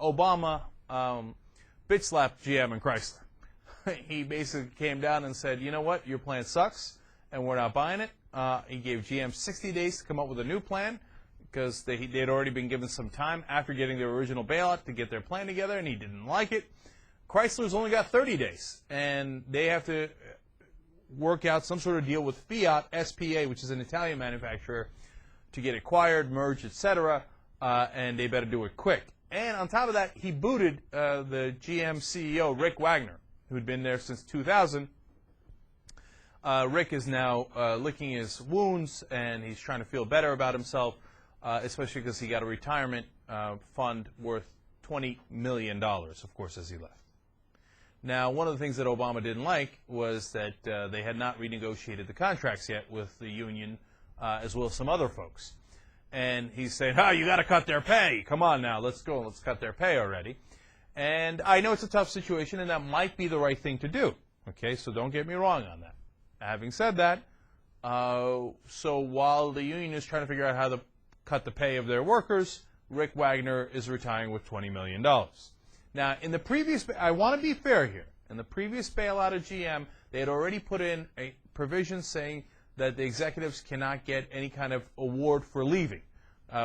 Obama bitch slapped GM and Chrysler. He basically came down and said, you know what, your plan sucks, and we're not buying it. He gave GM 60 days to come up with a new plan because they had already been given some time after getting their original bailout to get their plan together, and he didn't like it. Chrysler's only got 30 days, and they have to work out some sort of deal with Fiat SPA, which is an Italian manufacturer, to get acquired, merged, etc., and they better do it quick. And on top of that, he booted the GM CEO, Rick Wagner, who'd been there since 2000. Rick is now licking his wounds, and he's trying to feel better about himself, especially because he got a retirement fund worth $20 million, of course, as he left. Now, one of the things that Obama didn't like was that they had not renegotiated the contracts yet with the union, as well as some other folks. And he said, you got to cut their pay. Come on now, let's go. Let's cut their pay already. And I know it's a tough situation, and that might be the right thing to do. Okay, so don't get me wrong on that. Having said that, so while the union is trying to figure out how to cut the pay of their workers, Rick Wagner is retiring with $20 million. Now, in the previous, I want to be fair here. In the previous bailout of GM, they had already put in a provision saying that the executives cannot get any kind of award for leaving,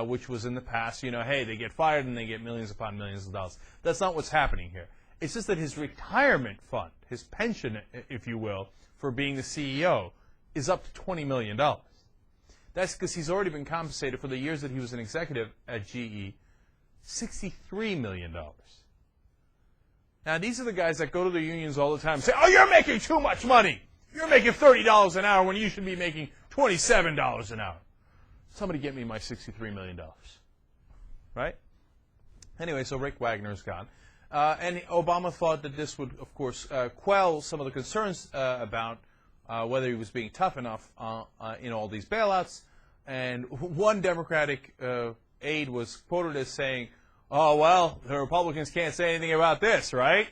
which was in the past, hey, they get fired and they get millions upon millions of dollars. That's not what's happening here. It's just that his retirement fund, his pension, if you will, for being the CEO, is up to $20 million. That's because he's already been compensated for the years that he was an executive at GE, $63 million. Now, these are the guys that go to the unions all the time and say, you're making too much money. You're making $30 an hour when you should be making $27 an hour. Somebody get me my $63 million. Right? Anyway, so Rick Wagner's gone. And Obama thought that this would, of course, quell some of the concerns about whether he was being tough enough in all these bailouts. And one Democratic aide was quoted as saying, well, the Republicans can't say anything about this, right?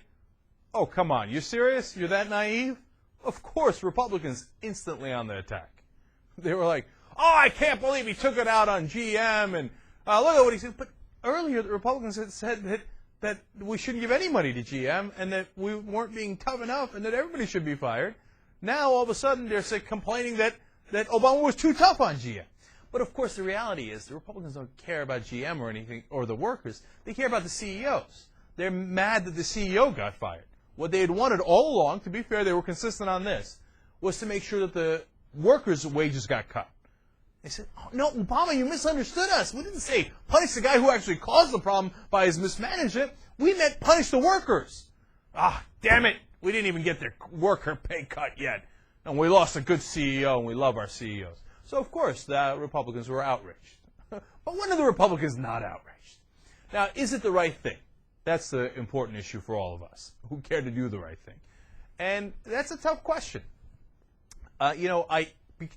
Oh, come on. You serious? You're that naive? Of course, Republicans instantly on the attack. They were like, I can't believe he took it out on GM, and look at what he said. But earlier, the Republicans had said that we shouldn't give any money to GM, and that we weren't being tough enough, and that everybody should be fired. Now, all of a sudden, they're complaining that Obama was too tough on GM. But, of course, the reality is the Republicans don't care about GM or anything, or the workers. They care about the CEOs. They're mad that the CEO got fired. What they had wanted all along, to be fair, they were consistent on this, was to make sure that the workers' wages got cut. They said, no, Obama, you misunderstood us. We didn't say punish the guy who actually caused the problem by his mismanagement. We meant punish the workers. Damn it. We didn't even get their worker pay cut yet. And we lost a good CEO, and we love our CEOs. So, of course, the Republicans were outraged. But when are the Republicans not outraged? Now, is it the right thing? That's the important issue for all of us who care to do the right thing. And that's a tough question.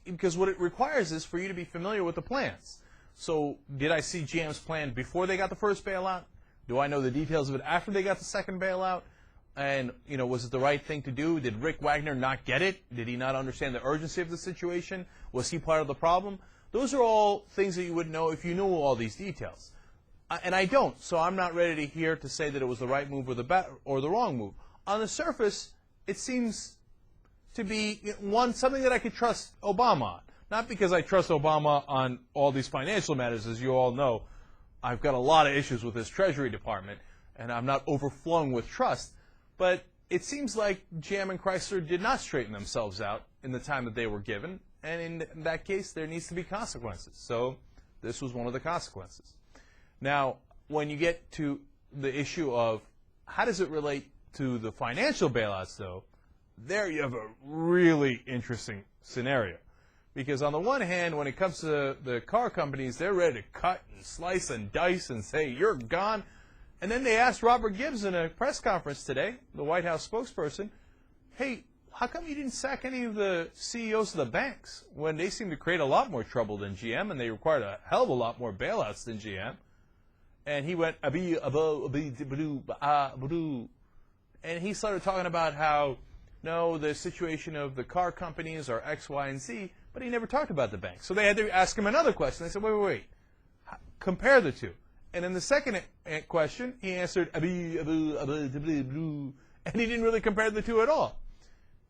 Because what it requires is for you to be familiar with the plans. So did I see GM's plan before they got the first bailout? Do I know the details of it after they got the second bailout? And, was it the right thing to do? Did Rick Wagner not get it? Did he not understand the urgency of the situation? Was he part of the problem? Those are all things that you would know if you knew all these details. And I don't, so I'm not ready to say that it was the right move or the wrong move. On the surface, it seems to be, something that I could trust Obama on. Not because I trust Obama on all these financial matters. As you all know, I've got a lot of issues with his Treasury Department, and I'm not overflowing with trust. But it seems like GM and Chrysler did not straighten themselves out in the time that they were given, and in that case, there needs to be consequences. So this was one of the consequences. Now, when you get to the issue of how does it relate to the financial bailouts, though, there you have a really interesting scenario. Because on the one hand, when it comes to the car companies, they're ready to cut and slice and dice and say, you're gone. And then they asked Robert Gibbs in a press conference today, the White House spokesperson, hey, how come you didn't sack any of the CEOs of the banks when they seem to create a lot more trouble than GM and they required a hell of a lot more bailouts than GM? And he went, and he started talking about how, no, the situation of the car companies are X, Y, and Z, but he never talked about the banks. So they had to ask him another question. They said, wait. Compare the two. And in the second question, he answered, and he didn't really compare the two at all.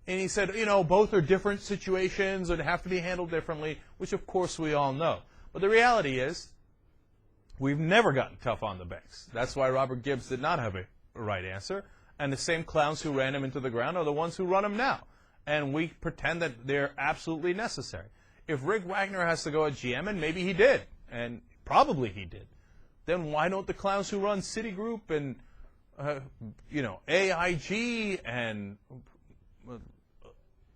And he said, both are different situations and have to be handled differently, which of course we all know. But the reality is, we've never gotten tough on the banks. That's why Robert Gibbs did not have a right answer. And the same clowns who ran him into the ground are the ones who run him now. And we pretend that they're absolutely necessary. If Rick Wagner has to go at GM, and maybe he did, and probably he did, then why don't the clowns who run Citigroup and, AIG and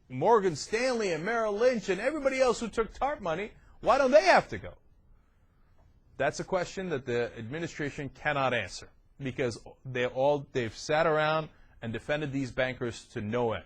Morgan Stanley and Merrill Lynch and everybody else who took TARP money, why don't they have to go? That's a question that the administration cannot answer because they've sat around and defended these bankers to no end.